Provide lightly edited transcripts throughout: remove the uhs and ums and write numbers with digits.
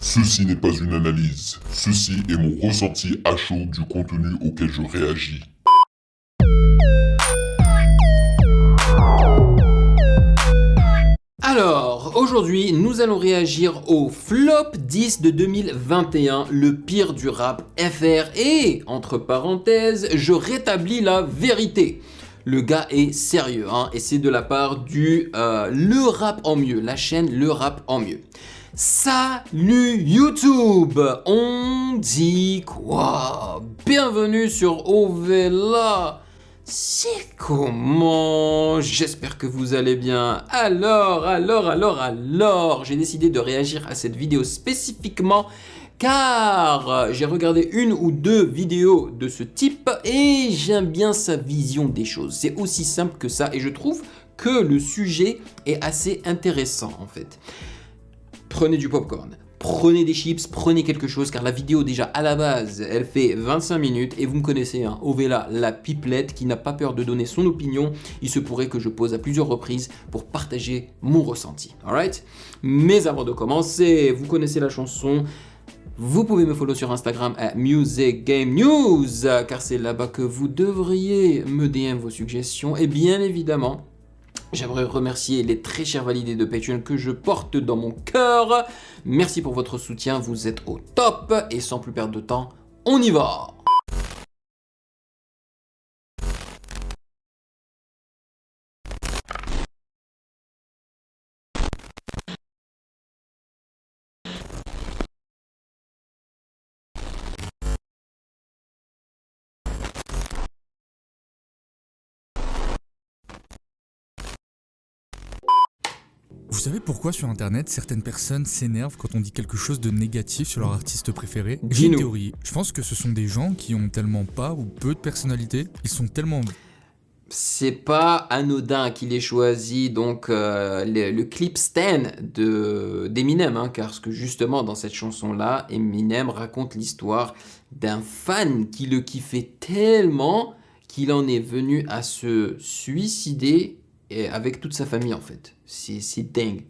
Ceci n'est pas une analyse, ceci est mon ressenti à chaud du contenu auquel je réagis. Alors, aujourd'hui, nous allons réagir au flop 10 de 2021, le pire du rap FR. Et, entre parenthèses, je rétablis la vérité. Le gars est sérieux, hein, et c'est de la part du Le Rap en Mieux, la chaîne Le Rap en Mieux. Salut YouTube, on dit quoi? Bienvenue sur Ovela. C'est comment? J'espère que vous allez bien. Alors, j'ai décidé de réagir à cette vidéo spécifiquement car j'ai regardé une ou deux vidéos de ce type et j'aime bien sa vision des choses. C'est aussi simple que ça et je trouve que le sujet est assez intéressant en fait. Prenez du popcorn, prenez des chips, prenez quelque chose car la vidéo déjà à la base elle fait 25 minutes et vous me connaissez, hein, Ovela la pipelette qui n'a pas peur de donner son opinion. Il se pourrait que je pose à plusieurs reprises pour partager mon ressenti, alright? Mais avant de commencer, vous connaissez la chanson. Vous pouvez me follow sur Instagram à MusicGameNews car c'est là-bas que vous devriez me DM vos suggestions et bien évidemment j'aimerais remercier les très chers validés de Patreon que je porte dans mon cœur. Merci pour votre soutien, vous êtes au top. Et sans plus perdre de temps, on y va. Vous savez pourquoi sur internet certaines personnes s'énervent quand on dit quelque chose de négatif sur leur artiste préféré? J'ai une théorie. Je pense que ce sont des gens qui ont tellement pas ou peu de personnalité. Ils sont tellement... C'est pas anodin qu'il ait choisi donc le clip Stan d'Eminem, hein, car que justement dans cette chanson-là, Eminem raconte l'histoire d'un fan qui le kiffait tellement qu'il en est venu à se suicider avec toute sa famille en fait. C'est dingue.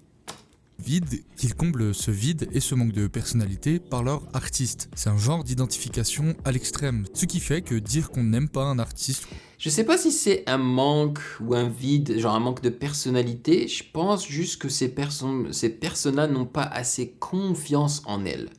Vide, qu'ils comblent ce vide et ce manque de personnalité par leur artiste. C'est un genre d'identification à l'extrême. Ce qui fait que dire qu'on n'aime pas un artiste... Je sais pas si c'est un manque ou un vide, genre un manque de personnalité. Je pense juste que ces personnes-là n'ont pas assez confiance en elles.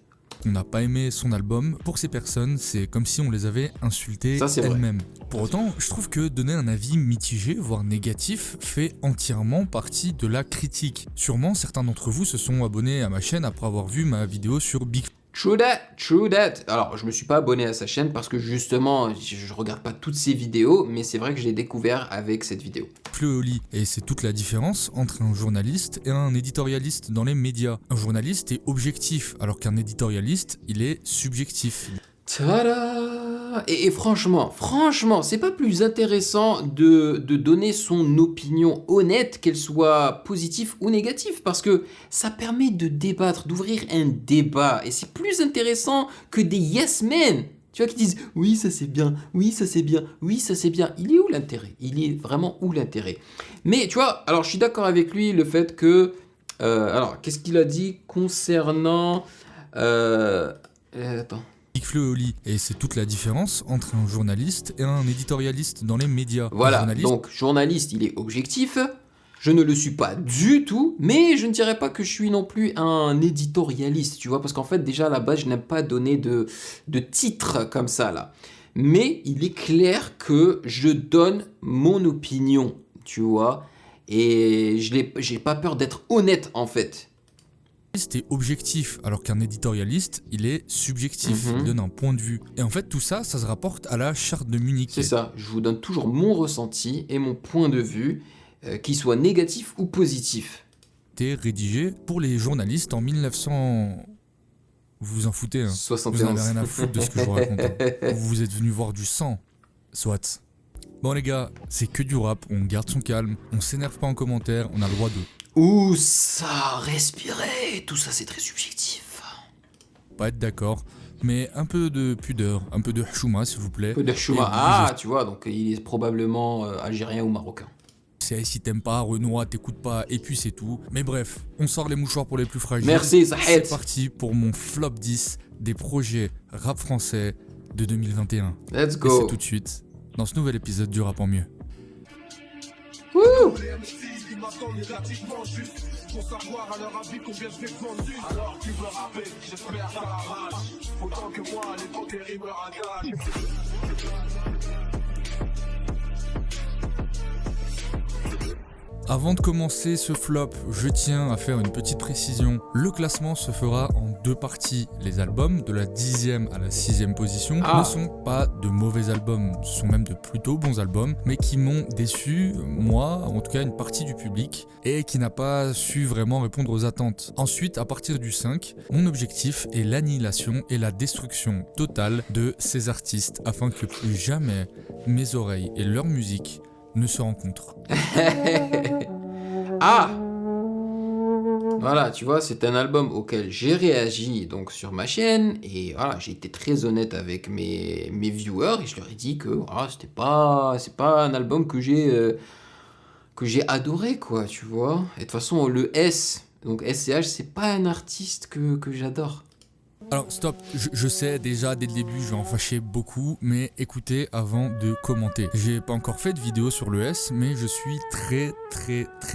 On n'a pas aimé son album, pour ces personnes, c'est comme si on les avait insultées elles-mêmes. Pour autant, je trouve que donner un avis mitigé, voire négatif, fait entièrement partie de la critique. Sûrement, certains d'entre vous se sont abonnés à ma chaîne après avoir vu ma vidéo sur Big... True that. Alors, je me suis pas abonné à sa chaîne parce que justement, je regarde pas toutes ses vidéos, mais c'est vrai que je l'ai découvert avec cette vidéo. Fleoli. Et c'est toute la différence entre un journaliste et un éditorialiste dans les médias. Un journaliste est objectif, alors qu'un éditorialiste, il est subjectif. Tada! Et franchement, c'est pas plus intéressant de donner son opinion honnête, qu'elle soit positive ou négative, parce que ça permet de débattre, d'ouvrir un débat, et c'est plus intéressant que des yes men, tu vois, qui disent oui ça c'est bien, oui ça c'est bien, oui ça c'est bien. Il est où l'intérêt? Il est vraiment où l'intérêt? Mais tu vois, alors je suis d'accord avec lui, le fait que, alors qu'est-ce qu'il a dit concernant, attends. Fleoli. Et c'est toute la différence entre un journaliste et un éditorialiste dans les médias. Voilà, donc journaliste, il est objectif, je ne le suis pas du tout, mais je ne dirais pas que je suis non plus un éditorialiste, tu vois, parce qu'en fait, déjà à la base, je n'aime pas donner de titres comme ça, là. Mais il est clair que je donne mon opinion, tu vois, et j'ai pas peur d'être honnête, en fait. Est objectif, alors qu'un éditorialiste, il est subjectif, il donne un point de vue. Et en fait, tout ça, ça se rapporte à la charte de Munich. C'est ça, je vous donne toujours mon ressenti et mon point de vue, qu'il soit négatif ou positif. C'était rédigé pour les journalistes en 1900... Vous vous en foutez, hein. 71. Vous n'avez rien à foutre de ce que je vous raconte. Hein. Vous êtes venus voir du sang. Soit. Bon les gars, c'est que du rap, on garde son calme, on s'énerve pas en commentaire, on a le droit de... Ouh, ça, respirer, tout ça c'est très subjectif. Pas être d'accord, mais un peu de pudeur, un peu de chouma s'il vous plaît. Un peu de chouma, ah tu vois, donc il est probablement algérien ou marocain. c'est si t'aimes pas, Renoir, t'écoutes pas, et puis c'est tout. Mais bref, on sort les mouchoirs pour les plus fragiles. Merci, ça aide. C'est parti pour mon flop 10 des projets rap français de 2021. Let's go. Et c'est tout de suite dans ce nouvel épisode du Rap en mieux. Wouh. Pour savoir à leur avis combien je vais vendu. Alors tu veux rapper, j'espère ça l'arrache. Autant que moi, à l'époque les rimeurs engagent. Avant de commencer ce flop, je tiens à faire une petite précision. Le classement se fera en 2 parties. Les albums de la 10e à la 6e position ne sont pas de mauvais albums, ce sont même de plutôt bons albums, mais qui m'ont déçu, moi, en tout cas une partie du public, et qui n'a pas su vraiment répondre aux attentes. Ensuite, à partir du 5, mon objectif est l'annihilation et la destruction totale de ces artistes, afin que plus jamais mes oreilles et leur musique ne se rencontrent. Voilà, tu vois, c'est un album auquel j'ai réagi donc sur ma chaîne et voilà, j'ai été très honnête avec mes viewers et je leur ai dit que voilà, c'est pas un album que j'ai adoré quoi, tu vois. Et de toute façon, le S, donc SCH, c'est pas un artiste que j'adore. Alors stop, je sais déjà dès le début je vais en fâcher beaucoup, mais écoutez avant de commenter. J'ai pas encore fait de vidéo sur le S, mais je suis très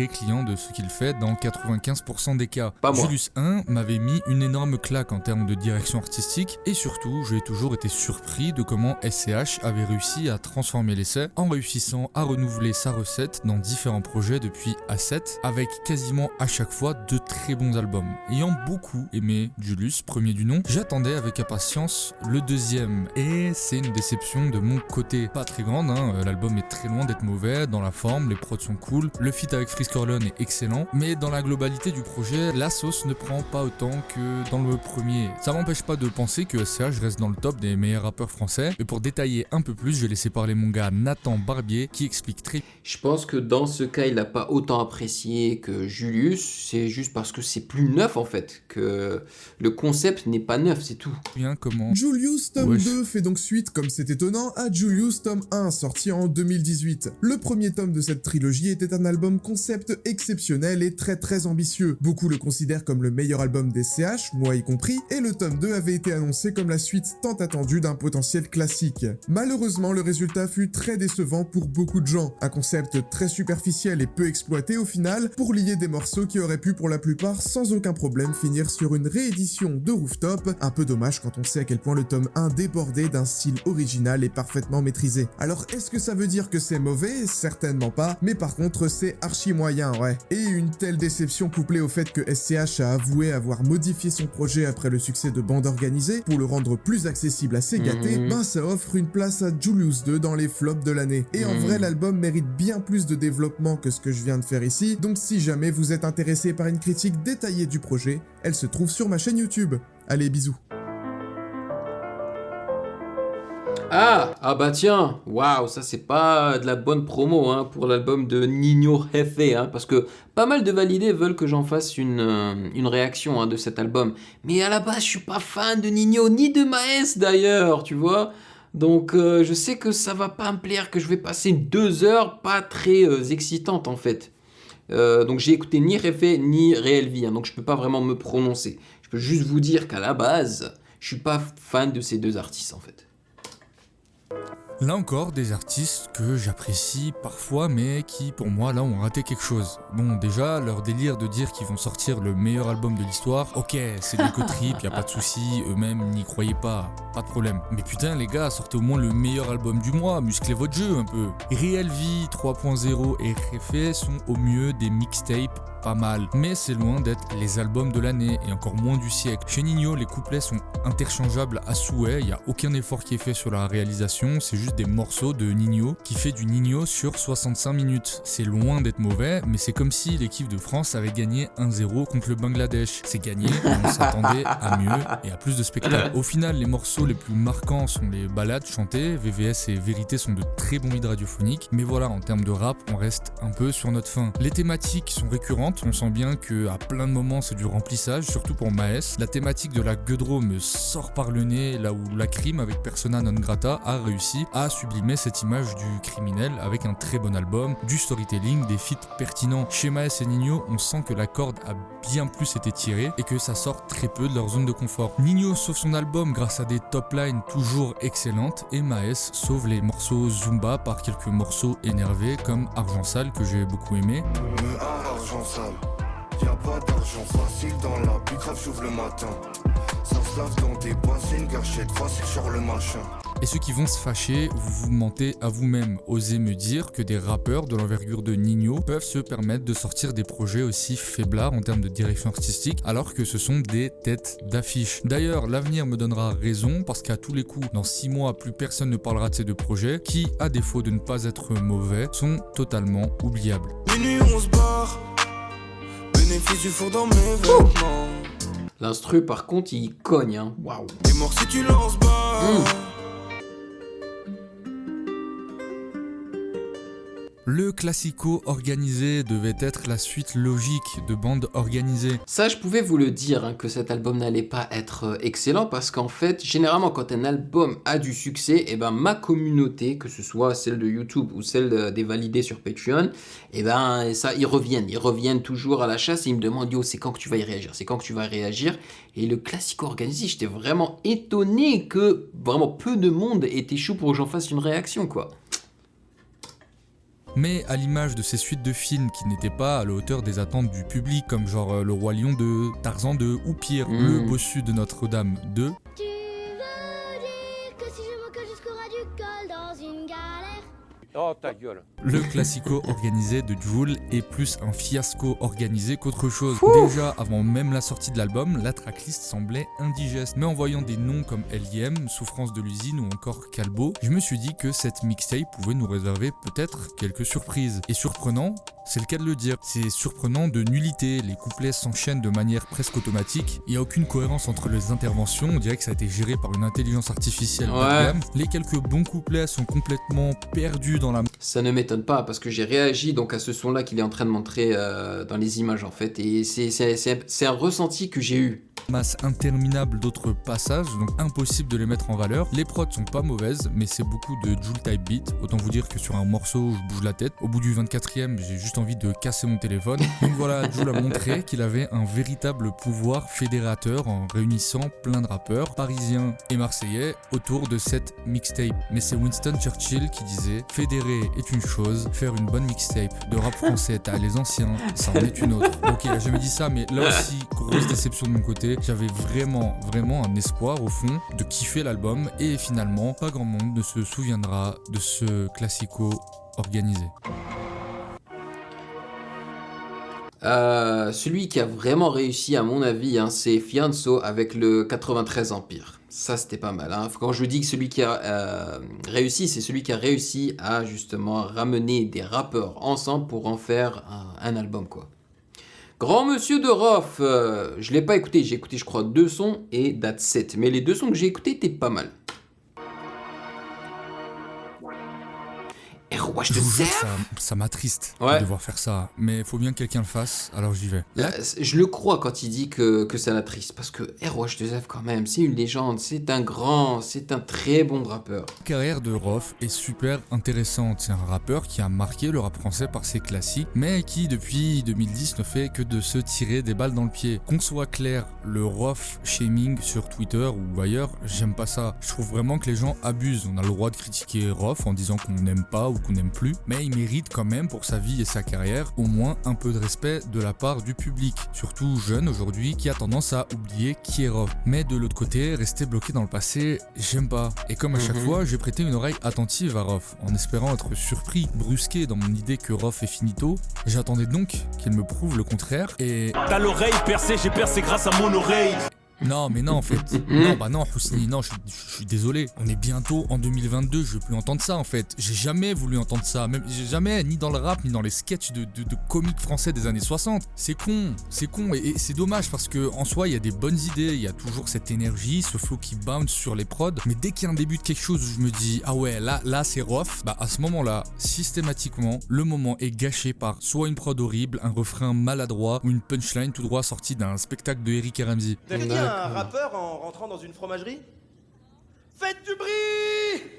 client de ce qu'il fait dans 95% des cas. Pas moi. Julius 1 m'avait mis une énorme claque en termes de direction artistique, et surtout j'ai toujours été surpris de comment SCH avait réussi à transformer l'essai en réussissant à renouveler sa recette dans différents projets depuis A7, avec quasiment à chaque fois de très bons albums. Ayant beaucoup aimé Julius, premier du nom, j'attendais avec impatience le deuxième et c'est une déception de mon côté. Pas très grande, l'album est très loin d'être mauvais, dans la forme, les prods sont cool, le feat avec Frisk Orleans est excellent, mais dans la globalité du projet, la sauce ne prend pas autant que dans le premier. Ça m'empêche pas de penser que SCH reste dans le top des meilleurs rappeurs français, mais pour détailler un peu plus, je vais laisser parler mon gars Nathan Barbier qui explique très... Je pense que dans ce cas, il n'a pas autant apprécié que Julius, c'est juste parce que c'est plus neuf en fait, que le concept n'est pas neuf, c'est tout. Bien comment Julius tome 2 fait donc suite, comme c'est étonnant, à Julius tome 1, sorti en 2018. Le premier tome de cette trilogie était un album concept exceptionnel et très ambitieux. Beaucoup le considèrent comme le meilleur album des CH, moi y compris, et le tome 2 avait été annoncé comme la suite tant attendue d'un potentiel classique. Malheureusement, le résultat fut très décevant pour beaucoup de gens. Un concept très superficiel et peu exploité au final, pour lier des morceaux qui auraient pu pour la plupart sans aucun problème finir sur une réédition de Rooftop. Un peu dommage quand on sait à quel point le tome 1 débordait d'un style original et parfaitement maîtrisé. Alors est-ce que ça veut dire que c'est mauvais? Certainement pas, mais par contre c'est archi moyen, ouais. Et une telle déception couplée au fait que SCH a avoué avoir modifié son projet après le succès de Bande Organisée pour le rendre plus accessible à ses gâtés, ben ça offre une place à Julius 2 dans les flops de l'année. Et en vrai l'album mérite bien plus de développement que ce que je viens de faire ici, donc si jamais vous êtes intéressé par une critique détaillée du projet, elle se trouve sur ma chaîne YouTube. Allez, bisous. Ah bah tiens, waouh, ça c'est pas de la bonne promo pour l'album de Ninho Jefe, parce que pas mal de validés veulent que j'en fasse une réaction de cet album. Mais à la base, je suis pas fan de Ninho, ni de Maes d'ailleurs, tu vois. Donc je sais que ça va pas me plaire, que je vais passer 2 heures pas très excitantes en fait. Donc j'ai écouté ni Jefe ni Réel Vie, donc je peux pas vraiment me prononcer. Je peux juste vous dire qu'à la base, je suis pas fan de ces 2 artistes en fait. Là encore, des artistes que j'apprécie parfois, mais qui, pour moi, là, ont raté quelque chose. Bon, déjà, leur délire de dire qu'ils vont sortir le meilleur album de l'histoire, ok, c'est de l'éco-trip, y a pas de souci, eux-mêmes n'y croyaient pas de problème. Mais putain, les gars, sortez au moins le meilleur album du mois, musclez votre jeu un peu. Réel Vie 3.0 et Réfé sont au mieux des mixtapes pas mal, mais c'est loin d'être les albums de l'année et encore moins du siècle. Chez Ninho, les couplets sont interchangeables à souhait, il n'y a aucun effort qui est fait sur la réalisation, c'est juste des morceaux de Ninho qui fait du Ninho sur 65 minutes. C'est loin d'être mauvais, mais c'est comme si l'équipe de France avait gagné 1-0 contre le Bangladesh. C'est gagné, et on s'attendait à mieux et à plus de spectacles. Au final, les morceaux les plus marquants sont les ballades chantées, VVS et Vérité sont de très bons hits radiophoniques, mais voilà, en termes de rap, on reste un peu sur notre faim. Les thématiques sont récurrentes, excellente. On sent bien qu'à plein de moments c'est du remplissage, surtout pour Maes. La thématique de la gueudreau me sort par le nez, là où la crime avec Persona non grata a réussi à sublimer cette image du criminel avec un très bon album, du storytelling, des feats pertinents. Chez Maes et Ninho, on sent que la corde a bien plus été tirée et que ça sort très peu de leur zone de confort. Ninho sauve son album grâce à des top lines toujours excellentes et Maes sauve les morceaux Zumba par quelques morceaux énervés comme Argent Sale que j'ai beaucoup aimé. Argent sale, y'a pas d'argent facile dans la pluie, grave j'ouvre le matin. Ça se lave dans des bassines, gâchette facile sur le machin. Et ceux qui vont se fâcher, vous vous mentez à vous-même. Osez me dire que des rappeurs de l'envergure de Ninho peuvent se permettre de sortir des projets aussi faiblards en termes de direction artistique, alors que ce sont des têtes d'affiche. D'ailleurs, l'avenir me donnera raison, parce qu'à tous les coups, dans 6 mois, plus personne ne parlera de ces deux projets, qui, à défaut de ne pas être mauvais, sont totalement oubliables. Minuit on se barre, bénéfice du four dans mes vêtements. L'instru par contre il cogne hein. Waouh. T'es mort si tu lances bas. Le classico organisé devait être la suite logique de bandes organisées. Ça, je pouvais vous le dire, hein, que cet album n'allait pas être excellent, parce qu'en fait, généralement, quand un album a du succès, et ben ma communauté, que ce soit celle de YouTube ou celle des validés sur Patreon, et ben ça, ils reviennent toujours à la chasse et ils me demandent yo, c'est quand que tu vas y réagir, c'est quand que tu vas réagir. Et le classico organisé, j'étais vraiment étonné que vraiment peu de monde était chaud pour que j'en fasse une réaction, quoi. Mais à l'image de ces suites de films qui n'étaient pas à la hauteur des attentes du public, comme genre Le Roi Lion 2, Tarzan 2 ou pire, Le Bossu de Notre-Dame 2. Tu veux dire que si je me colle jusqu'au ras du col dans une galère. Oh ta gueule. Le classico organisé de Jul est plus un fiasco organisé qu'autre chose. Déjà, avant même la sortie de l'album, la tracklist semblait indigeste. Mais en voyant des noms comme L.I.M, Souffrance de l'usine ou encore Calbo, je me suis dit que cette mixtape pouvait nous réserver peut-être quelques surprises. Et surprenant, c'est le cas de le dire. C'est surprenant de nullité, les couplets s'enchaînent de manière presque automatique. Il n'y a aucune cohérence entre les interventions, on dirait que ça a été géré par une intelligence artificielle bas de gamme. Les quelques bons couplets sont complètement perdus dans la... Ça ne m'étonne pas parce que j'ai réagi donc à ce son là qu'il est en train de montrer dans les images en fait, et c'est un ressenti que j'ai eu. Masse interminable d'autres passages, donc impossible de les mettre en valeur. Les prods sont pas mauvaises, mais c'est beaucoup de Jul type beat. Autant vous dire que sur un morceau, je bouge la tête. Au bout du 24e, j'ai juste envie de casser mon téléphone. Donc voilà, Jul a montré qu'il avait un véritable pouvoir fédérateur en réunissant plein de rappeurs parisiens et marseillais autour de cette mixtape. Mais c'est Winston Churchill qui disait « Fédérer est une chose, faire une bonne mixtape de rap français, t'as les anciens, ça en est une autre. » Ok, il a jamais dit ça, mais là aussi, grosse déception de mon côté. J'avais vraiment un espoir au fond de kiffer l'album et finalement pas grand monde ne se souviendra de ce classico organisé. Celui qui a vraiment réussi à mon avis, hein, c'est Fianso avec le 93 Empire. Ça c'était pas mal. Hein. Quand je dis que celui qui a réussi, c'est celui qui a réussi à justement ramener des rappeurs ensemble pour en faire un album quoi. Grand Monsieur de Rof, je l'ai pas écouté, j'ai écouté je crois 2 sons et That's It. Mais les 2 sons que j'ai écoutés étaient pas mal. Je vous jure, ça m'attriste de devoir faire ça, mais faut bien que quelqu'un le fasse, alors j'y vais. Je le crois quand il dit que ça l'attriste, parce que ROH2F quand même, c'est une légende, c'est un très bon rappeur. La carrière de Rof est super intéressante, c'est un rappeur qui a marqué le rap français par ses classiques, mais qui depuis 2010 ne fait que de se tirer des balles dans le pied. Qu'on soit clair, le Rof shaming sur Twitter ou ailleurs, j'aime pas ça. Je trouve vraiment que les gens abusent, on a le droit de critiquer Rof en disant qu'on n'aime pas ou qu'on n'aime plus, mais il mérite quand même pour sa vie et sa carrière au moins un peu de respect de la part du public, surtout jeune aujourd'hui qui a tendance à oublier qui est Rof. Mais de l'autre côté, rester bloqué dans le passé, j'aime pas. Et comme à chaque fois, j'ai prêté une oreille attentive à Rof, en espérant être surpris, brusqué dans mon idée que Rof est finito. J'attendais donc qu'il me prouve le contraire et... T'as l'oreille percée, j'ai percé grâce à mon oreille. Non, mais non, en fait. Non, Houssni, non, je suis désolé. On est bientôt en 2022, je veux plus entendre ça, en fait. J'ai jamais voulu entendre ça. Même, j'ai jamais, ni dans le rap, ni dans les sketchs de comiques français des années 60. C'est con. Et c'est dommage parce que, en soi, il y a des bonnes idées. Il y a toujours cette énergie, ce flow qui bounce sur les prods. Mais dès qu'il y a un début de quelque chose où je me dis, ah ouais, là, c'est rough. Bah, à ce moment-là, systématiquement, le moment est gâché par soit une prod horrible, un refrain maladroit ou une punchline tout droit sortie d'un spectacle de Eric et Ramsey. T'as dit un rappeur en rentrant dans une fromagerie? Faites du bruit!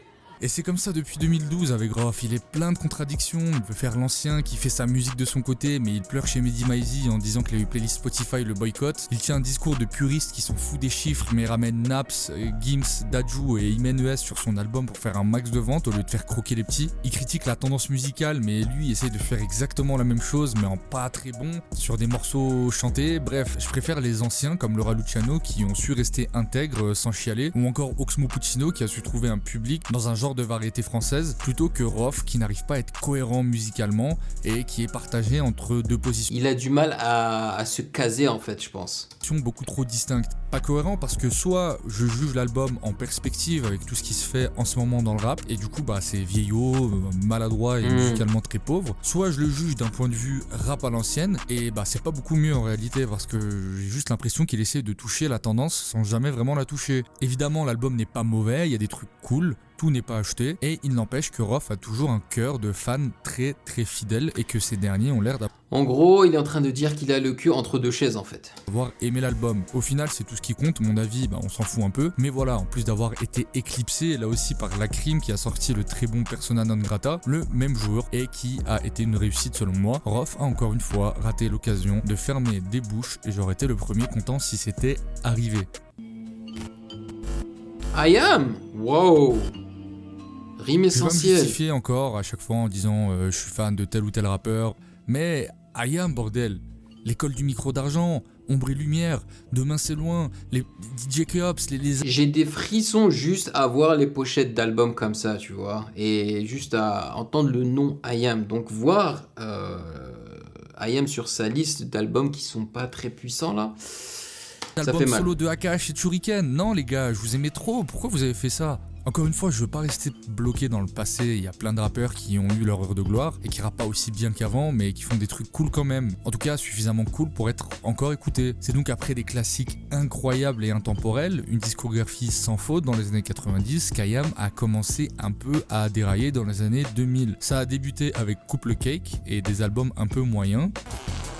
Et c'est comme ça depuis 2012 avec Rof, il est plein de contradictions, il veut faire l'ancien qui fait sa musique de son côté mais il pleure chez Mehdi Maizi en disant que les playlists Spotify le boycottent. Il tient un discours de puriste qui s'en fout des chiffres mais ramène Naps, Gims, Dadju et Imen ES sur son album pour faire un max de vente au lieu de faire croquer les petits. Il critique la tendance musicale mais lui essaye de faire exactement la même chose mais en pas très bon, sur des morceaux chantés. Bref, je préfère les anciens comme Laura Luciano qui ont su rester intègres sans chialer, ou encore Oxmo Puccino qui a su trouver un public dans un genre de variété française, plutôt que Rof qui n'arrive pas à être cohérent musicalement et qui est partagé entre deux positions. Il a du mal à se caser en fait, je pense. Beaucoup trop distinctes. Pas cohérent parce que soit je juge l'album en perspective avec tout ce qui se fait en ce moment dans le rap et du coup bah c'est vieillot, maladroit et musicalement très pauvre, soit je le juge d'un point de vue rap à l'ancienne et bah c'est pas beaucoup mieux en réalité parce que j'ai juste l'impression qu'il essaie de toucher la tendance sans jamais vraiment la toucher. Évidemment l'album n'est pas mauvais, il y a des trucs cool, tout n'est pas acheté et il n'empêche que Rof a toujours un cœur de fans très très fidèles et que ces derniers ont l'air d'avoir En gros, il est en train de dire qu'il a le cul entre deux chaises en fait. aimé l'album. Au final, c'est tout ce qui compte, mon avis, bah, on s'en fout un peu. Mais voilà, en plus d'avoir été éclipsé là aussi par Lacrim qui a sorti le très bon Persona non grata le même jour et qui a été une réussite selon moi, Rof a encore une fois raté l'occasion de fermer des bouches et j'aurais été le premier content si c'était arrivé. I am! Wow! Rime essentielle. Je vais me justifier encore à chaque fois en disant je suis fan de tel ou tel rappeur, mais I am bordel, l'école du micro d'argent, Ombre et Lumière, Demain c'est loin, les DJ Keops, les... J'ai des frissons juste à voir les pochettes d'albums comme ça, tu vois, et juste à entendre le nom I am, donc voir I am sur sa liste d'albums qui sont pas très puissants là, ça fait mal. Solo de Akash et Shuriken, non les gars, je vous aimais trop, pourquoi vous avez fait ça ? Encore une fois, je veux pas rester bloqué dans le passé, il y a plein de rappeurs qui ont eu leur heure de gloire et qui rappent pas aussi bien qu'avant mais qui font des trucs cool quand même. En tout cas, suffisamment cool pour être encore écouté. C'est donc après des classiques incroyables et intemporels, une discographie sans faute dans les années 90, qu'Ayam a commencé un peu à dérailler dans les années 2000. Ça a débuté avec Couple Cake et des albums un peu moyens.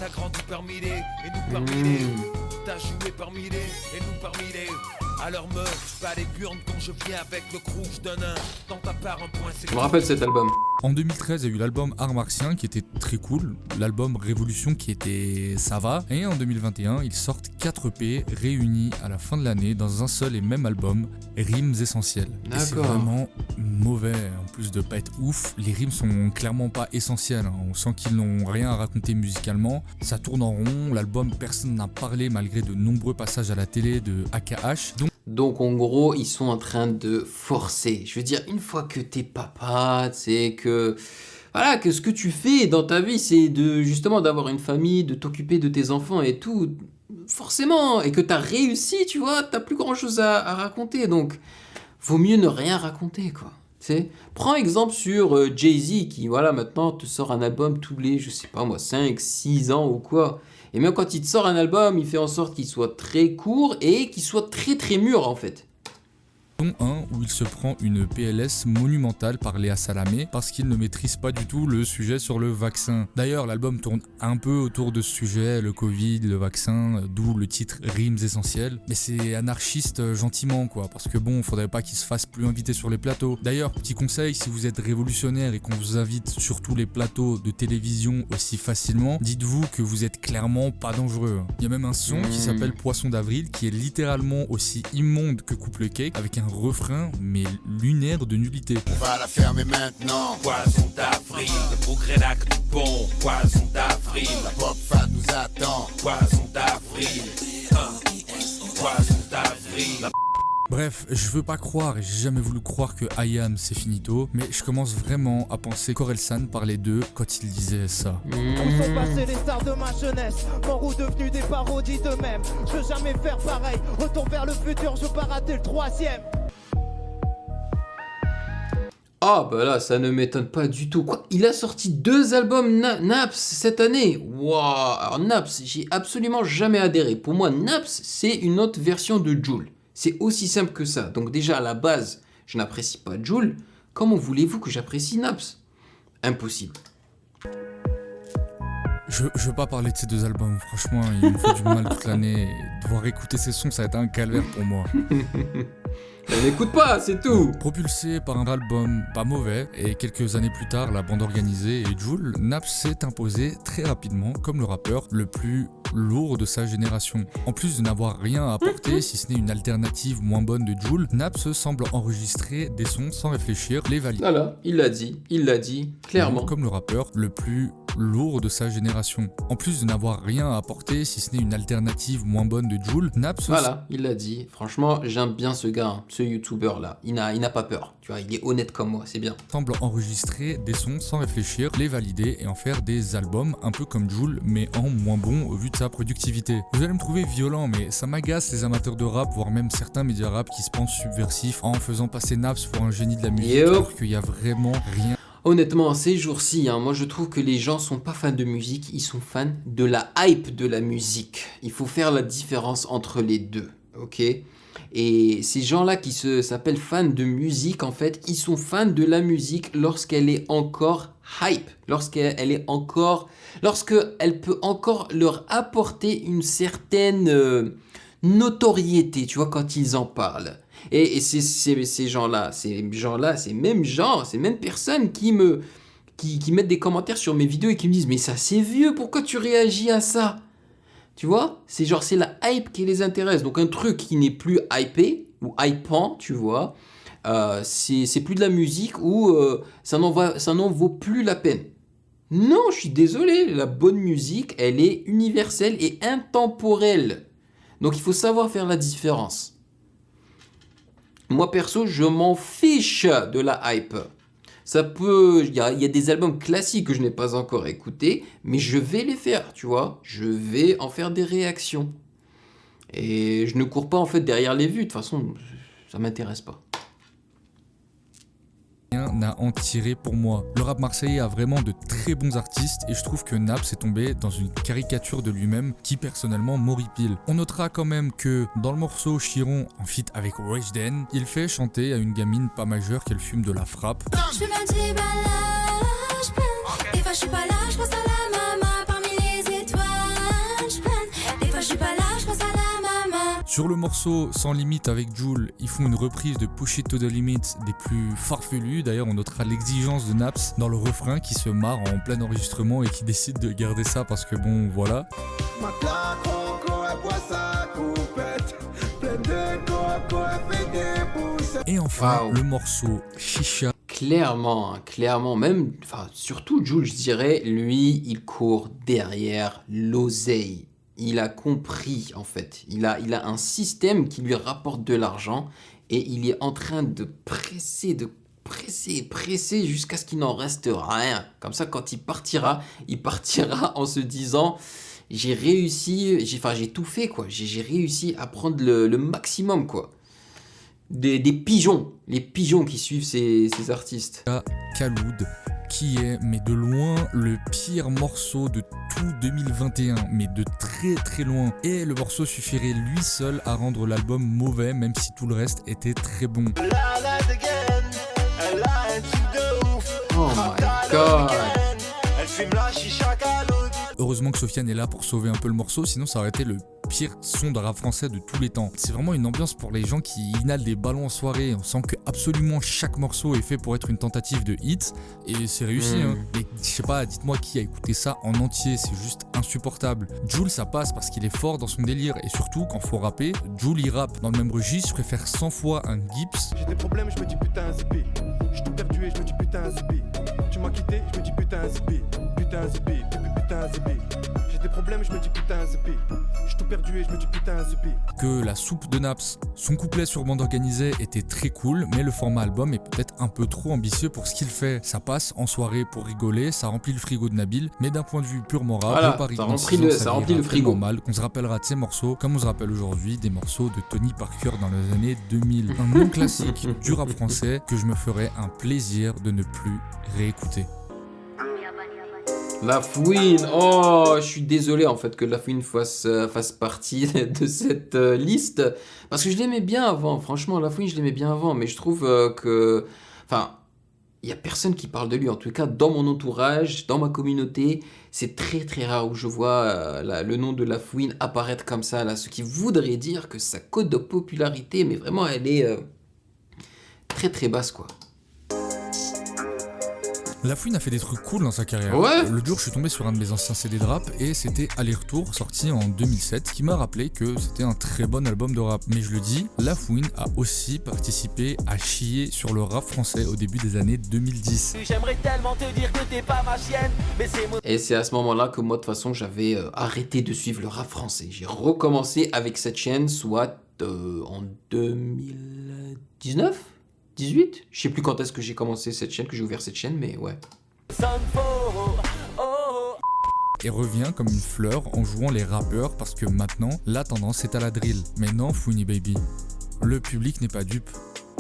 T'as grandi parmi les et nous parmi les. T'as joué parmi les et nous parmi les. Alors me pas les burnes quand je viens avec le crew, je donne un dans ta part un point. Je me rappelle cet album. En 2013, il y a eu l'album Art Martien qui était très cool, l'album Révolution qui était ça va, et en 2021, ils sortent 4 EP réunis à la fin de l'année dans un seul et même album, Rimes Essentielles. Et c'est vraiment mauvais, en plus de pas être ouf, les rimes sont clairement pas essentielles, hein. On sent qu'ils n'ont rien à raconter musicalement, ça tourne en rond, l'album personne n'a parlé malgré de nombreux passages à la télé de AKH. Donc en gros, ils sont en train de forcer. Je veux dire, une fois que t'es papa, c'est que... Voilà, que ce que tu fais dans ta vie, c'est de justement d'avoir une famille, de t'occuper de tes enfants et tout. Forcément, et que t'as réussi, tu vois, t'as plus grand chose à raconter. Donc, vaut mieux ne rien raconter, quoi. T'sais, prends exemple sur Jay-Z qui, voilà, maintenant te sort un album tous les, je sais pas moi, 5, 6 ans ou quoi. Et même quand il te sort un album, il fait en sorte qu'il soit très court et qu'il soit très très mûr en fait. Un où il se prend une PLS monumentale par Léa Salamé parce qu'il ne maîtrise pas du tout le sujet sur le vaccin. D'ailleurs, l'album tourne un peu autour de ce sujet, le Covid, le vaccin, d'où le titre Rimes Essentielles. Mais c'est anarchiste gentiment quoi, parce que bon, faudrait pas qu'il se fasse plus inviter sur les plateaux. D'ailleurs, petit conseil, si vous êtes révolutionnaire et qu'on vous invite sur tous les plateaux de télévision aussi facilement, dites-vous que vous êtes clairement pas dangereux. Il y a même un son qui s'appelle Poisson d'avril qui est littéralement aussi immonde que Couple Cake avec un refrain mais lunaire de nullité. On va la fermer maintenant. Poisson d'avril, le progrès l'acte bon. Poisson d'avril, La pop fan nous attend. poisson d'avril. Poisson d'avril. Bref, je veux pas croire et j'ai jamais voulu croire que IAM c'est finito, mais je commence vraiment à penser qu'Orelsan parlait d'eux quand il disait ça. Où sont passés les stars de ma jeunesse, morts ou devenus des parodies d'eux-mêmes. Je veux jamais faire pareil, retour vers le futur, je veux pas rater le 3e. Ah bah là, ça ne m'étonne pas du tout. Quoi, il a sorti 2 albums Naps cette année. Waouh. Alors Naps, j'ai absolument jamais adhéré. Pour moi, Naps, c'est une autre version de Jul. C'est aussi simple que ça. Donc déjà, à la base, je n'apprécie pas Jul. Comment voulez-vous que j'apprécie Naps? Impossible. Je veux pas parler de ces 2 albums, franchement, il me fait du mal toute l'année. Devoir écouter ces sons, ça a été un calvaire pour moi. N'écoute pas, c'est tout. Propulsé par un album pas mauvais, et quelques années plus tard, la bande organisée et Jul, Naps s'est imposé très rapidement comme le rappeur le plus lourd de sa génération. En plus de n'avoir rien à apporter, si ce n'est une alternative moins bonne de Jul, Naps semble enregistrer des sons sans réfléchir, les valider. Voilà, il l'a dit, clairement. Comme le rappeur le plus lourd de sa génération. En plus de n'avoir rien à apporter, si ce n'est une alternative moins bonne de Jul, Naps... Voilà, il l'a dit. Franchement, j'aime bien ce gars, hein, ce youtubeur là. Il n'a pas peur, tu vois, il est honnête comme moi, c'est bien. Semble enregistrer des sons sans réfléchir, les valider et en faire des albums un peu comme Jul, mais en moins bon au vu de sa productivité. Vous allez me trouver violent, mais ça m'agace les amateurs de rap, voire même certains médias rap qui se pensent subversifs en faisant passer Naps pour un génie de la musique, alors qu'il y a vraiment rien. Honnêtement, ces jours-ci, hein, moi je trouve que les gens sont pas fans de musique, ils sont fans de la hype de la musique. Il faut faire la différence entre les deux, ok? Et ces gens-là qui s'appellent fans de musique, en fait, ils sont fans de la musique lorsqu'elle est encore hype, lorsqu'elle peut encore leur apporter une certaine notoriété, tu vois, quand ils en parlent. Et ces gens-là, ces mêmes personnes qui mettent des commentaires sur mes vidéos et qui me disent « Mais ça, c'est vieux, pourquoi tu réagis à ça ?» Tu vois, c'est la hype qui les intéresse. Donc un truc qui n'est plus hypé ou hypant, tu vois, c'est plus de la musique ou ça n'en vaut plus la peine. Non, je suis désolé, la bonne musique, elle est universelle et intemporelle. Donc il faut savoir faire la différence. Moi perso, je m'en fiche de la hype. Il y a des albums classiques que je n'ai pas encore écoutés, mais je vais les faire, tu vois. Je vais en faire des réactions. Et je ne cours pas en fait derrière les vues, de toute façon, ça m'intéresse pas. N'a en tiré pour moi. Le rap marseillais a vraiment de très bons artistes et je trouve que Naps est tombé dans une caricature de lui-même qui personnellement m'horripile. On notera quand même que dans le morceau Chiron en feat avec Weshden, il fait chanter à une gamine pas majeure qu'elle fume de la frappe. Je fais ma déballage plein. Des fois je suis pas là, je pense à la maman. Parmi les étoiles je plane. Des fois je suis pas là, je pense à la maman. Sur le morceau Sans Limite avec Jul, ils font une reprise de Push It to the Limit des plus farfelus. D'ailleurs, on notera l'exigence de Naps dans le refrain qui se marre en plein enregistrement et qui décide de garder ça parce que bon, voilà. Et enfin, le morceau Chicha. Clairement, même, enfin, surtout Jul, je dirais, lui, il court derrière l'oseille. Il a compris, en fait. Il a un système qui lui rapporte de l'argent et il est en train de presser jusqu'à ce qu'il n'en reste rien. Comme ça, quand il partira en se disant j'ai réussi, j'ai tout fait, quoi. J'ai réussi à prendre le maximum, quoi. Des pigeons, les pigeons qui suivent ces artistes. Khaloud, qui est, mais de loin, le pire morceau de tout 2021, mais de très très loin. Et le morceau suffirait lui seul à rendre l'album mauvais, même si tout le reste était très bon. Oh my god. Heureusement que Sofiane est là pour sauver un peu le morceau, sinon ça aurait été le pire son de rap français de tous les temps. C'est vraiment une ambiance pour les gens qui inhalent des ballons en soirée. On sent que absolument chaque morceau est fait pour être une tentative de hit et c'est réussi. Hein. Mais je sais pas, dites-moi qui a écouté ça en entier, c'est juste insupportable. Jul ça passe parce qu'il est fort dans son délire et surtout quand faut rapper, Jul il rappe dans le même registre. Je préfère 100 fois un Gibbs. J'ai des problèmes, je me dis putain zippé. J'suis tout perdu et je me dis putain zibi. Tu m'as quitté, je me dis putain zibi. Putain zibi, putain zibi. J'ai des problèmes, je me dis putain zibi. J'suis tout perdu et je me dis putain zibi. Que la soupe de Naps, son couplet sur bande organisée était très cool, mais le format album est peut-être un peu trop ambitieux pour ce qu'il fait. Ça passe en soirée pour rigoler, ça remplit le frigo de Nabil, mais d'un point de vue purement rap, voilà, le Paris ça remplit le frigo. Mal qu'on se rappellera de ces morceaux, comme on se rappelle aujourd'hui des morceaux de Tony Parker dans les années 2000. Un non classique du rap français que je me ferais un plaisir de ne plus réécouter. La Fouine, oh, je suis désolé en fait que La Fouine fasse partie de cette liste, parce que je l'aimais bien avant, franchement La Fouine je l'aimais bien avant, mais je trouve que, enfin, il n'y a personne qui parle de lui, en tout cas dans mon entourage, dans ma communauté, c'est très très rare où je vois le nom de La Fouine apparaître comme ça, là, ce qui voudrait dire que sa cote de popularité, mais vraiment elle est très très basse quoi. La Fouine a fait des trucs cool dans sa carrière. Ouais. Le jour, je suis tombé sur un de mes anciens CD de rap et c'était Aller-Retour, sorti en 2007, qui m'a rappelé que c'était un très bon album de rap. Mais je le dis, La Fouine a aussi participé à chier sur le rap français au début des années 2010. J'aimerais tellement te dire que t'es pas ma chienne, mais c'est moi. Et c'est à ce moment-là que moi de toute façon j'avais arrêté de suivre le rap français. J'ai recommencé avec cette chaîne, soit en 2019 18? Je sais plus quand est-ce que j'ai commencé cette chaîne, que j'ai ouvert cette chaîne, mais ouais. Et revient comme une fleur en jouant les rappeurs parce que maintenant, la tendance est à la drill. Mais non, Fouini Baby, le public n'est pas dupe.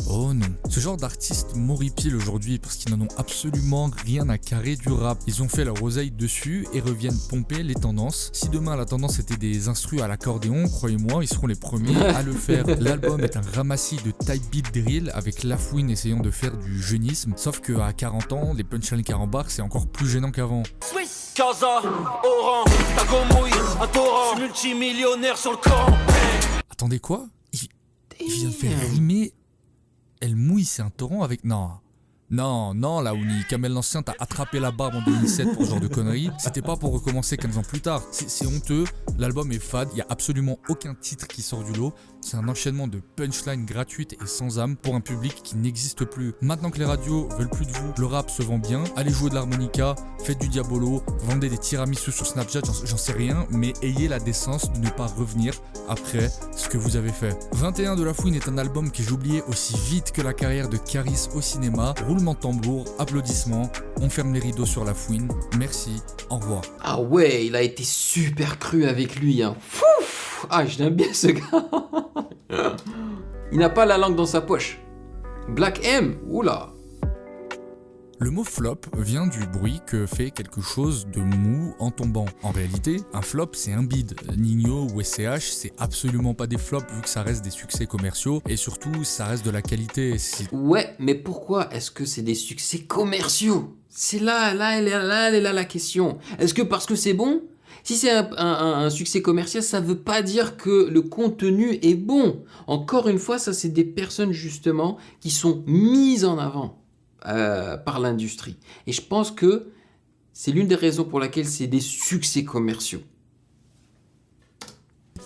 Oh non. Ce genre d'artistes m'horripile aujourd'hui parce qu'ils n'en ont absolument rien à carrer du rap. Ils ont fait leur oseille dessus et reviennent pomper les tendances. Si demain la tendance était des instrus à l'accordéon, croyez-moi, ils seront les premiers à le faire. L'album est un ramassis de type beat drill avec La Fouine essayant de faire du jeunisme. Sauf qu'à 40 ans, les punchlines qu'elle embarque, c'est encore plus gênant qu'avant. Casa, Oran, Tagomouille, un torrent, multimillionnaire sur le camp. Attendez quoi? Il vient de faire rimer Elle mouille, c'est un torrent avec... Non, Laouni, Kamel l'Ancien t'a attrapé la barbe en 2007 pour ce genre de conneries. C'était pas pour recommencer 15 ans plus tard. C'est honteux, l'album est fade, il y a absolument aucun titre qui sort du lot. C'est un enchaînement de punchlines gratuites et sans âme pour un public qui n'existe plus. Maintenant que les radios veulent plus de vous, le rap se vend bien, allez jouer de l'harmonica, faites du diabolo, vendez des tiramisu sur Snapchat, j'en sais rien, mais ayez la décence de ne pas revenir après ce que vous avez fait. 21 de La Fouine est un album que j'ai oublié aussi vite que la carrière de Caris au cinéma. Roulement de tambour, applaudissements, on ferme les rideaux sur La Fouine. Merci, au revoir. Ah ouais, il a été super cru avec lui, hein. Fouf. Ah, je l'aime bien ce gars. Il n'a pas la langue dans sa poche. Black M, oula. Le mot flop vient du bruit que fait quelque chose de mou en tombant. En réalité, un flop c'est un bide. Nino ou SCH, c'est absolument pas des flops vu que ça reste des succès commerciaux et surtout ça reste de la qualité. Ouais, mais pourquoi est-ce que c'est des succès commerciaux? C'est là elle est là la question. Est-ce que parce que c'est bon? Si c'est un succès commercial, ça veut pas dire que le contenu est bon. Encore une fois, ça c'est des personnes justement qui sont mises en avant par l'industrie. Et je pense que c'est l'une des raisons pour laquelle c'est des succès commerciaux.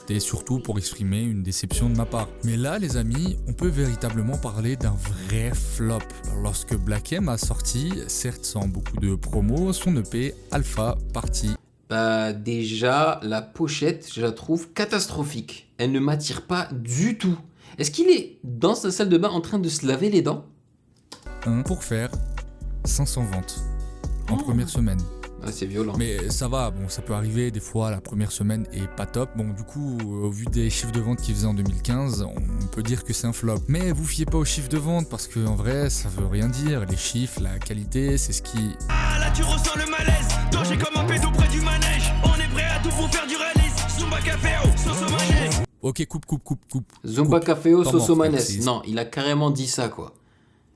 Et surtout pour exprimer une déception de ma part. Mais là, les amis, on peut véritablement parler d'un vrai flop. Lorsque Black M a sorti, certes sans beaucoup de promos, son EP Alpha Party. Bah déjà, la pochette, je la trouve catastrophique. Elle ne m'attire pas du tout. Est-ce qu'il est dans sa salle de bain en train de se laver les dents? Pour faire 500 ventes en première semaine. Ah, c'est violent. Mais ça va, bon, ça peut arriver, des fois la première semaine est pas top. Bon, du coup, au vu des chiffres de vente qu'il faisait en 2015, on peut dire que c'est un flop. Mais vous fiez pas aux chiffres de vente parce que en vrai, ça veut rien dire. Les chiffres, la qualité, c'est ce qui... Ah là tu ressens le malaise, danger comme un pédo près du manège. On est prêt à tout pour faire du réalisme. Zumba Caféo, Sosomanes. Ok, coupe. Zumba Caféo, Sosomanes. Non, il a carrément dit ça, quoi.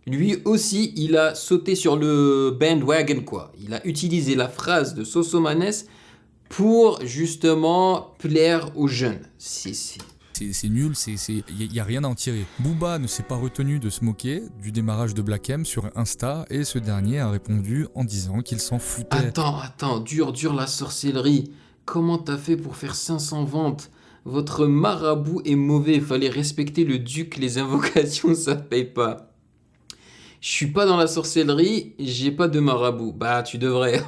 Lui aussi, il a sauté sur le bandwagon, quoi. Il a utilisé la phrase de Sosomanes pour justement plaire aux jeunes. C'est nul, il n'y a rien à en tirer. Booba ne s'est pas retenu de se moquer du démarrage de Black M sur Insta et ce dernier a répondu en disant qu'il s'en foutait. Attends, dure la sorcellerie. Comment t'as fait pour faire 500 ventes? Votre marabout est mauvais, fallait respecter le duc, les invocations ça paye pas. Je suis pas dans la sorcellerie, j'ai pas de marabout. Bah, tu devrais.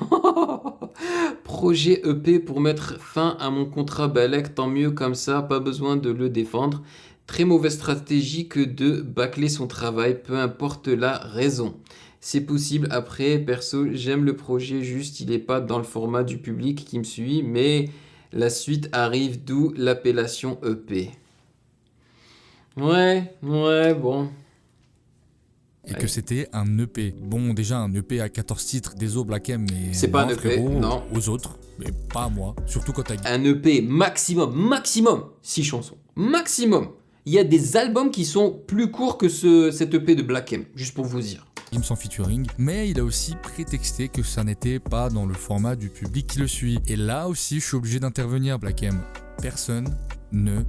Projet EP pour mettre fin à mon contrat Balek, tant mieux comme ça, pas besoin de le défendre. Très mauvaise stratégie que de bâcler son travail, peu importe la raison. C'est possible, après, perso, j'aime le projet, juste il est pas dans le format du public qui me suit, mais la suite arrive, d'où l'appellation EP. Ouais, bon. Et que c'était un EP. Bon, déjà, un EP à 14 titres, désolé Black M, mais... C'est pas un EP, frérot, non. Aux autres, mais pas à moi. Surtout quand t'as... Un EP maximum 6 chansons. Maximum. Il y a des albums qui sont plus courts que cet EP de Black M, juste pour vous dire. Gims en featuring, mais il a aussi prétexté que ça n'était pas dans le format du public qui le suit. Et là aussi, je suis obligé d'intervenir, Black M. Personne ne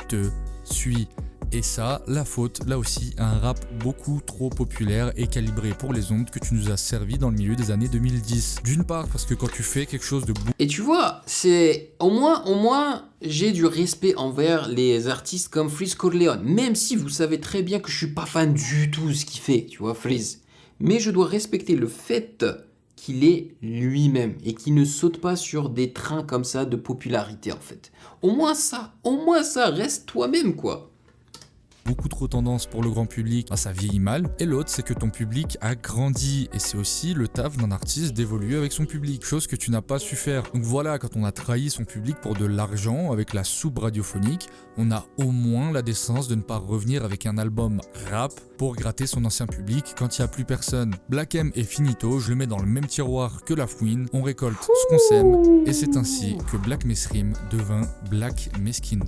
te suit. Et ça, la faute, là aussi, un rap beaucoup trop populaire et calibré pour les ondes que tu nous as servi dans le milieu des années 2010. D'une part, parce que quand tu fais quelque chose de... Et tu vois, c'est... Au moins, j'ai du respect envers les artistes comme Freeze Corleone. Même si vous savez très bien que je suis pas fan du tout de ce qu'il fait, tu vois, Freeze. Mais je dois respecter le fait qu'il est lui-même et qu'il ne saute pas sur des trains comme ça de popularité, en fait. Au moins ça, reste toi-même, quoi. Beaucoup trop tendance pour le grand public, ça vieillit mal. Et l'autre, c'est que ton public a grandi. Et c'est aussi le taf d'un artiste d'évoluer avec son public, chose que tu n'as pas su faire. Donc voilà, quand on a trahi son public pour de l'argent avec la soupe radiophonique, on a au moins la décence de ne pas revenir avec un album rap pour gratter son ancien public quand il n'y a plus personne. Black M est finito, je le mets dans le même tiroir que la fouine, on récolte ce qu'on sème. Et c'est ainsi que Black Mesrim devint Black Meskin.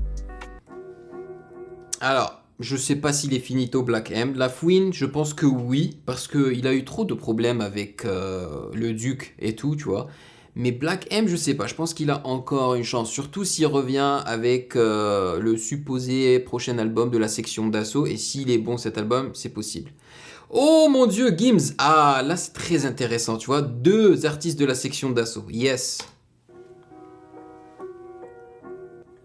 Alors... Je sais pas s'il est finito Black M. La Fouine, je pense que oui, parce qu'il a eu trop de problèmes avec le Duc et tout, tu vois. Mais Black M, je sais pas, je pense qu'il a encore une chance, surtout s'il revient avec le supposé prochain album de la section d'assaut, et s'il est bon cet album, c'est possible. Oh mon dieu, Gims! Ah, là c'est très intéressant, tu vois, 2 artistes de la section d'assaut, yes!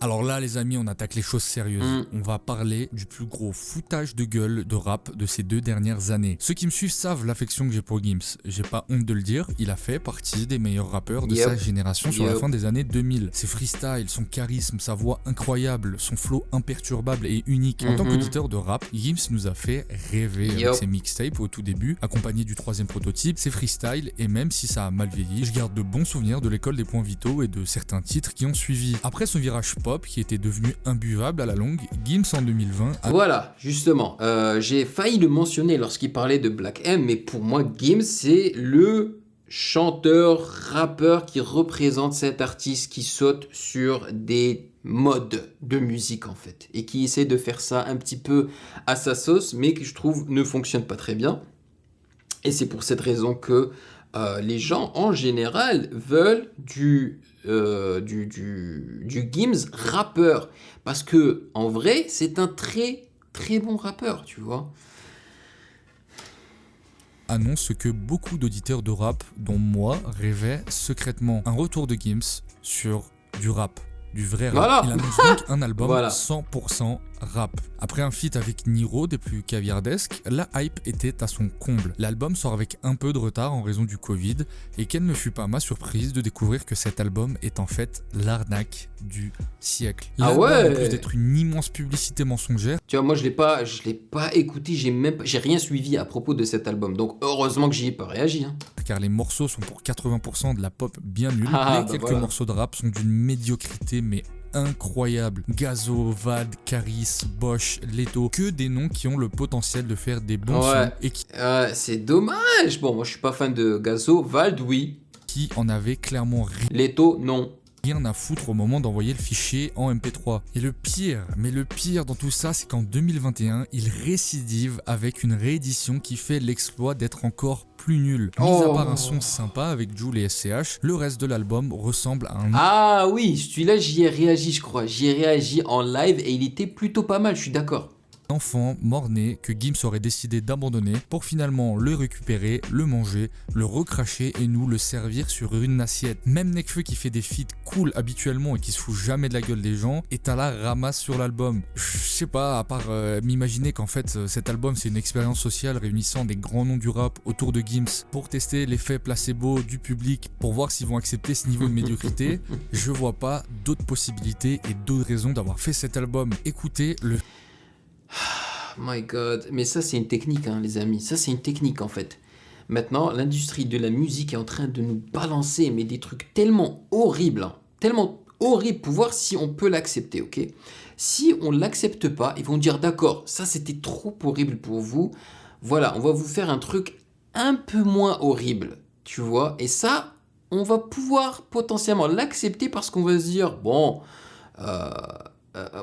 Alors là, les amis, on attaque les choses sérieuses. On va parler du plus gros foutage de gueule de rap de ces 2 dernières années. Ceux qui me suivent savent l'affection que j'ai pour Gims. J'ai pas honte de le dire, il a fait partie des meilleurs rappeurs de sa génération sur la fin des années 2000. Ses freestyles, son charisme, sa voix incroyable, son flow imperturbable et unique. En tant qu'auditeur de rap, Gims nous a fait rêver avec ses mixtapes au tout début, accompagné du 3e prototype, ses freestyles, et même si ça a mal vieilli, je garde de bons souvenirs de l'école des points vitaux et de certains titres qui ont suivi. Après son virage pop, qui était devenu imbuvable à la longue, Gims en 2020 Voilà, justement, j'ai failli le mentionner lorsqu'il parlait de Black M, mais pour moi, Gims, c'est le chanteur, rappeur qui représente cet artiste qui saute sur des modes de musique, en fait, et qui essaie de faire ça un petit peu à sa sauce, mais qui, je trouve, ne fonctionne pas très bien. Et c'est pour cette raison que les gens, en général, veulent du Gims rappeur, parce que en vrai c'est un très très bon rappeur, tu vois. Annonce ce que beaucoup d'auditeurs de rap, dont moi, rêvaient secrètement. Un retour de Gims sur du rap, du vrai rap. Voilà. Il annonce donc un album 100% rap. Après un feat avec Niro des plus caviardesques, la hype était à son comble. L'album sort avec un peu de retard en raison du Covid, et quelle ne fut pas ma surprise de découvrir que cet album est en fait l'arnaque du siècle. L'album, en plus d'être une immense publicité mensongère. Tu vois, moi je l'ai pas écouté, j'ai rien suivi à propos de cet album, donc heureusement que j'y ai pas réagi. Hein. Car les morceaux sont pour 80% de la pop bien nulle, mais quelques morceaux de rap sont d'une médiocrité mais incroyable. Gazo, Vald, Caris, Bosch, Leto, que des noms qui ont le potentiel de faire des bons sons et qui... c'est dommage. Bon, moi je suis pas fan de Gazo, Vald oui. Qui en avait clairement Leto non. Rien à foutre au moment d'envoyer le fichier en MP3. Et le pire dans tout ça, c'est qu'en 2021, il récidive avec une réédition qui fait l'exploit d'être encore plus nul. Mis à part un son sympa avec Jul et SCH, le reste de l'album ressemble à un... Ah oui, celui-là j'y ai réagi, je crois. J'y ai réagi en live et il était plutôt pas mal, je suis d'accord. enfant mort-né que Gims aurait décidé d'abandonner pour finalement le récupérer, le manger, le recracher et nous le servir sur une assiette. Même Nekfeu qui fait des feats cool habituellement et qui se fout jamais de la gueule des gens est à la ramasse sur l'album. Je sais pas, à part m'imaginer qu'en fait cet album c'est une expérience sociale réunissant des grands noms du rap autour de Gims pour tester l'effet placebo du public pour voir s'ils vont accepter ce niveau de médiocrité, je vois pas d'autres possibilités et d'autres raisons d'avoir fait cet album. Écoutez le... My God, mais ça c'est une technique hein, les amis, ça c'est une technique en fait. Maintenant, l'industrie de la musique est en train de nous balancer mais des trucs tellement horribles, hein, tellement horribles pour voir si on peut l'accepter, ok? Si on l'accepte pas, ils vont dire d'accord, ça c'était trop horrible pour vous, voilà, on va vous faire un truc un peu moins horrible, tu vois? Et ça, on va pouvoir potentiellement l'accepter parce qu'on va se dire, bon...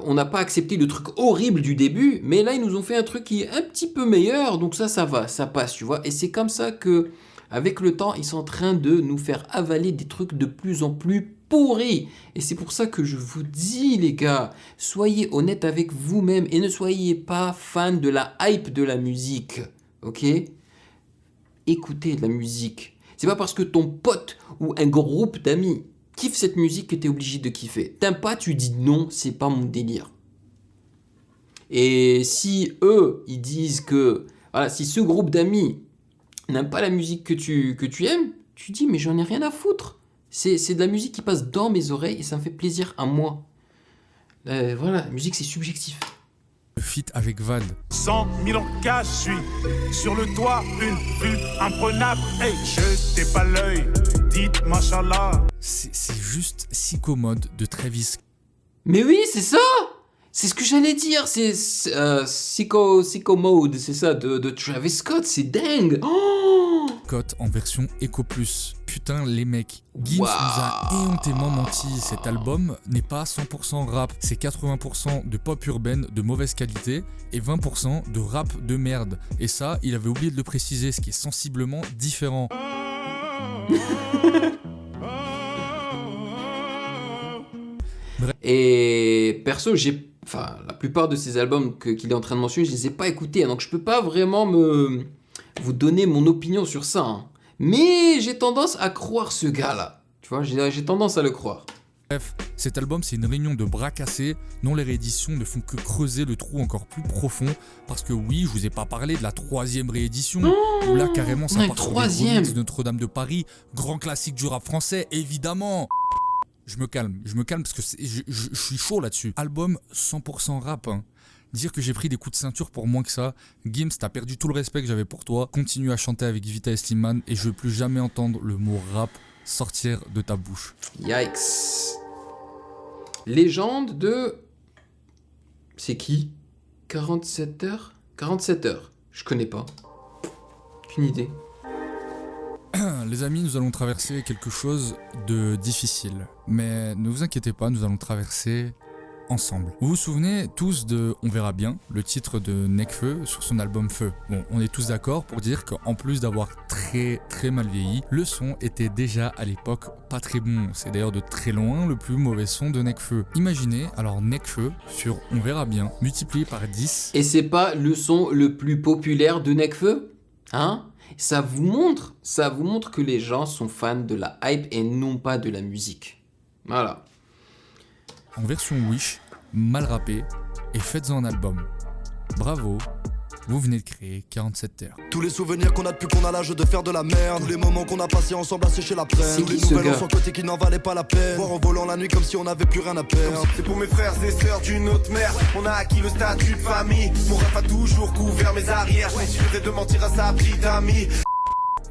on n'a pas accepté le truc horrible du début, mais là ils nous ont fait un truc qui est un petit peu meilleur, donc ça va, ça passe, tu vois. Et c'est comme ça que, avec le temps, ils sont en train de nous faire avaler des trucs de plus en plus pourris. Et c'est pour ça que je vous dis, les gars, soyez honnêtes avec vous-même et ne soyez pas fans de la hype de la musique, ok? Écoutez de la musique. C'est pas parce que ton pote ou un groupe d'amis kiffe cette musique que tu es obligé de kiffer. T'aimes pas, tu dis non, c'est pas mon délire. Et si eux, ils disent que... Voilà, si ce groupe d'amis n'aime pas la musique que tu aimes, tu dis mais j'en ai rien à foutre. C'est de la musique qui passe dans mes oreilles et ça me fait plaisir à moi. Voilà, la musique c'est subjectif. Le feat avec Vald. 100 000 en cash, je suis sur le toit, une vue imprenable. Hey, jetez pas l'œil, dites machallah. C'est juste Sicko Mode de Travis. Mais oui, c'est ça! C'est ce que j'allais dire, c'est Sicko Mode, c'est ça, de Travis Scott, c'est dingue! Oh, Scott en version Eco Plus. Putain, les mecs, Gims nous a éhontément menti. Cet album n'est pas 100% rap, c'est 80% de pop urbaine de mauvaise qualité et 20% de rap de merde. Et ça, il avait oublié de le préciser, ce qui est sensiblement différent. Et perso, la plupart de ces albums qu'il est en train de mentionner, je les ai pas écoutés, hein, donc je peux pas vraiment vous donner mon opinion sur ça. Hein. Mais j'ai tendance à croire ce gars-là. Tu vois, j'ai tendance à le croire. Bref, cet album c'est une réunion de bras cassés dont les rééditions ne font que creuser le trou encore plus profond. Parce que oui, je vous ai pas parlé de la 3e réédition, où là carrément ça part sur des remixes de Notre-Dame de Paris, grand classique du rap français, évidemment. Je me calme parce que je suis chaud là-dessus. Album 100% rap, hein. Dire que j'ai pris des coups de ceinture pour moins que ça, Gims, t'as perdu tout le respect que j'avais pour toi. Continue à chanter avec Vita et Slimane et je veux plus jamais entendre le mot rap sortir de ta bouche. Yikes. Légende de... C'est qui? 47 heures? 47 heures. Je connais pas. Aucune idée. Les amis, nous allons traverser quelque chose de difficile. Mais ne vous inquiétez pas, nous allons traverser ensemble. Vous vous souvenez tous de On verra bien, le titre de Nekfeu sur son album Feu. Bon, on est tous d'accord pour dire qu'en plus d'avoir très très mal vieilli, le son était déjà à l'époque pas très bon. C'est d'ailleurs de très loin le plus mauvais son de Nekfeu. Imaginez alors Nekfeu sur On verra bien, multiplié par 10. Et c'est pas le son le plus populaire de Nekfeu? Hein? Ça vous montre que les gens sont fans de la hype et non pas de la musique. Voilà. En version Wish, mal rappé, et faites-en un album. Bravo, vous venez de créer 47 heures. Tous les souvenirs qu'on a depuis qu'on a l'âge de faire de la merde. Tous les moments qu'on a passés ensemble à sécher la plaine. C'est les qui, nouvelles en son côté qui n'en valaient pas la peine. Voir en volant la nuit comme si on n'avait plus rien à perdre. C'est pour mes frères et sœurs d'une autre mère. On a acquis le statut de famille. Mon rap a toujours couvert mes arrières. Je m'insurerai de mentir à sa petite amie.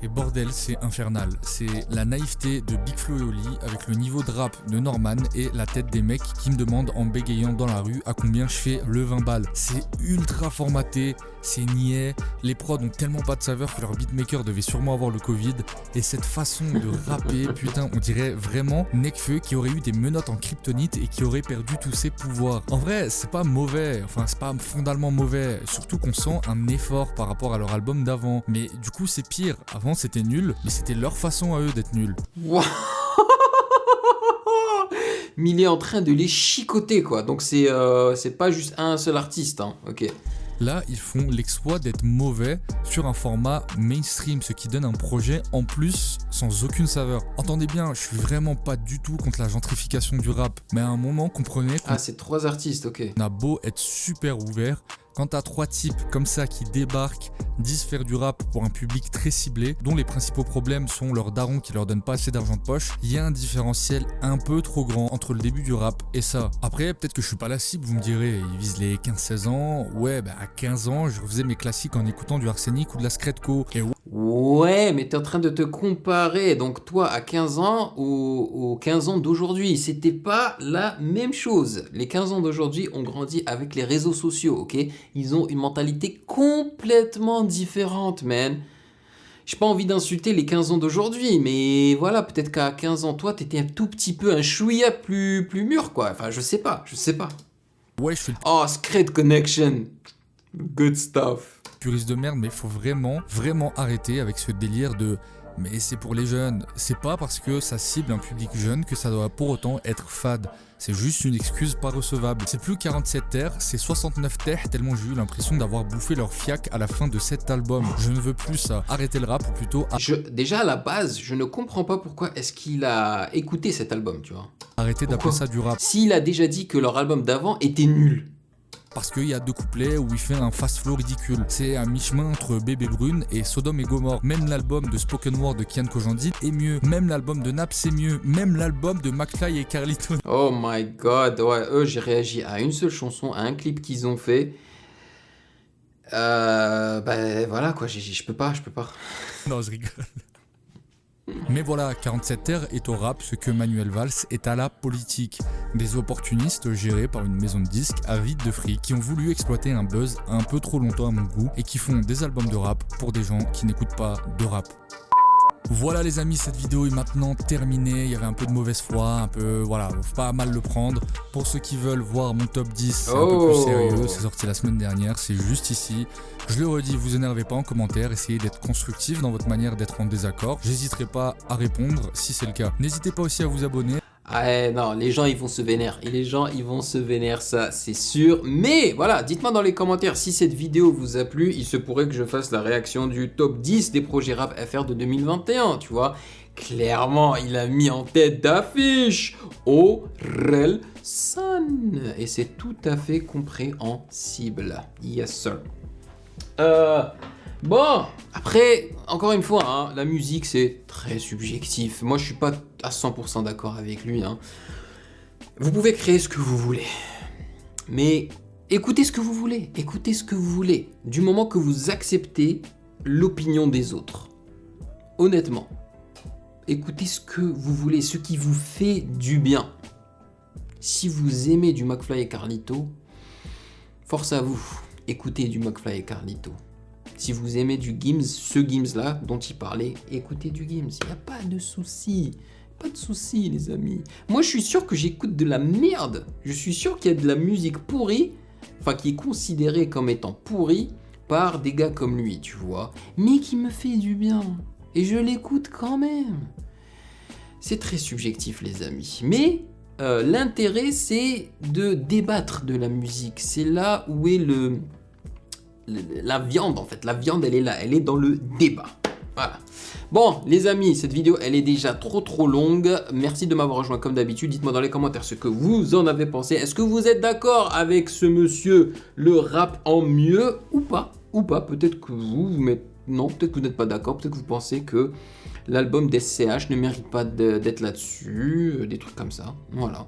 Et bordel, c'est infernal. C'est la naïveté de Big Flo et Oli avec le niveau de rap de Norman et la tête des mecs qui me demandent en bégayant dans la rue à combien je fais le 20 balles. C'est ultra formaté, c'est niais. Les prods ont tellement pas de saveur que leur beatmaker devait sûrement avoir le Covid. Et cette façon de rapper, putain, on dirait vraiment Nekfeu qui aurait eu des menottes en kryptonite et qui aurait perdu tous ses pouvoirs. En vrai, c'est pas mauvais, enfin c'est pas fondamentalement mauvais. Surtout qu'on sent un effort par rapport à leur album d'avant. Mais du coup c'est pire. Avant c'était nul, mais c'était leur façon à eux d'être nuls. Wow. Mais il est en train de les chicoter quoi. Donc c'est pas juste un seul artiste, hein. Ok. Là, ils font l'exploit d'être mauvais sur un format mainstream, ce qui donne un projet en plus sans aucune saveur. Entendez bien, je suis vraiment pas du tout contre la gentrification du rap, mais à un moment, comprenez... Ah, c'est 3 artistes, ok. On a beau être super ouvert, quand t'as 3 types comme ça qui débarquent, disent faire du rap pour un public très ciblé, dont les principaux problèmes sont leurs darons qui leur donnent pas assez d'argent de poche, il y a un différentiel un peu trop grand entre le début du rap et ça. Après, peut-être que je suis pas la cible, vous me direz, ils visent les 15-16 ans. Ouais, bah à 15 ans, je refaisais mes classiques en écoutant du Arsenic ou de la Skretko. Et ouais, mais t'es en train de te comparer, donc toi à 15 ans aux 15 ans d'aujourd'hui, c'était pas la même chose. Les 15 ans d'aujourd'hui ont grandi avec les réseaux sociaux, ok? Ils ont une mentalité complètement différente, man. J'ai pas envie d'insulter les 15 ans d'aujourd'hui, mais voilà, peut-être qu'à 15 ans, toi, t'étais un tout petit peu un chouïa plus mûr, quoi. Enfin, je sais pas. Ouais, je suis... Oh, Secret Connection. Good stuff. Puriste de merde, mais il faut vraiment arrêter avec ce délire de... Mais c'est pour les jeunes. C'est pas parce que ça cible un public jeune que ça doit pour autant être fade. C'est juste une excuse pas recevable. C'est plus 47 terres, c'est 69 terres, tellement j'ai eu l'impression d'avoir bouffé leur fiac à la fin de cet album. Je ne veux plus ça. Arrêtez le rap ou plutôt... Déjà à la base, je ne comprends pas pourquoi est-ce qu'il a écouté cet album, tu vois. Arrêtez d'appeler ça du rap. S'il a déjà dit que leur album d'avant était nul. Parce qu'il y a 2 couplets où il fait un fast flow ridicule. C'est à mi-chemin entre Bébé Brune et Sodome et Gomorrhe. Même l'album de Spoken Word de Kian Kojandi est mieux. Même l'album de Naps est mieux. Même l'album de McFly et Carlito. Oh my god, ouais, eux j'ai réagi à une seule chanson, à un clip qu'ils ont fait. Bah voilà quoi, je peux pas. Non, je rigole. Mais voilà, 47 terres est au rap ce que Manuel Valls est à la politique. Des opportunistes gérés par une maison de disques avide de fric qui ont voulu exploiter un buzz un peu trop longtemps à mon goût et qui font des albums de rap pour des gens qui n'écoutent pas de rap. Voilà les amis, cette vidéo est maintenant terminée. Il y avait un peu de mauvaise foi, un peu, voilà, faut pas mal le prendre. Pour ceux qui veulent voir mon top 10, c'est un peu plus sérieux, c'est sorti la semaine dernière, c'est juste ici. Je le redis, vous énervez pas en commentaire, essayez d'être constructif dans votre manière d'être en désaccord. J'hésiterai pas à répondre si c'est le cas. N'hésitez pas aussi à vous abonner. Ah non, les gens ils vont se vénérer. Et les gens ils vont se vénérer, ça c'est sûr. Mais voilà, dites-moi dans les commentaires si cette vidéo vous a plu. Il se pourrait que je fasse la réaction du top 10 des projets rap FR de 2021, tu vois. Clairement, il a mis en tête d'affiche Orelsan. Et c'est tout à fait compréhensible. Yes sir. Bon, après, encore une fois, hein, la musique c'est très subjectif. Moi je suis pas à 100% d'accord avec lui. Hein. Vous pouvez créer ce que vous voulez. Mais écoutez ce que vous voulez. Écoutez ce que vous voulez. Du moment que vous acceptez l'opinion des autres. Honnêtement. Écoutez ce que vous voulez, ce qui vous fait du bien. Si vous aimez du McFly et Carlito, force à vous. Écoutez du McFly et Carlito. Si vous aimez du Gims, ce Gims-là dont il parlait, écoutez du Gims. Il n'y a pas de souci. Pas de souci, les amis. Moi, je suis sûr que j'écoute de la merde. Je suis sûr qu'il y a de la musique pourrie, enfin, qui est considérée comme étant pourrie par des gars comme lui, tu vois. Mais qui me fait du bien. Et je l'écoute quand même. C'est très subjectif, les amis. Mais l'intérêt, c'est de débattre de la musique. C'est là où est la viande en fait, la viande elle est là, elle est dans le débat. Voilà. Bon les amis, cette vidéo elle est déjà trop longue. Merci de m'avoir rejoint comme d'habitude. Dites-moi dans les commentaires ce que vous en avez pensé. Est-ce que vous êtes d'accord avec ce monsieur, le rap en mieux ou pas? Peut-être que non, peut-être que vous n'êtes pas d'accord. Peut-être que vous pensez que l'album d'SCH ne mérite pas d'être là-dessus, des trucs comme ça. Voilà.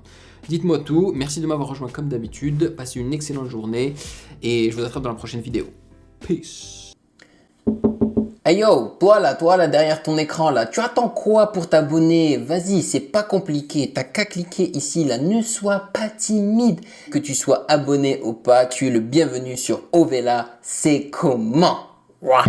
Dites-moi tout, merci de m'avoir rejoint comme d'habitude, passez une excellente journée et je vous attrape dans la prochaine vidéo. Peace. Hey yo, toi là derrière ton écran là, tu attends quoi pour t'abonner? Vas-y, c'est pas compliqué, t'as qu'à cliquer ici là, ne sois pas timide. Que tu sois abonné ou pas, tu es le bienvenu sur Ovela, c'est comment? Ouah.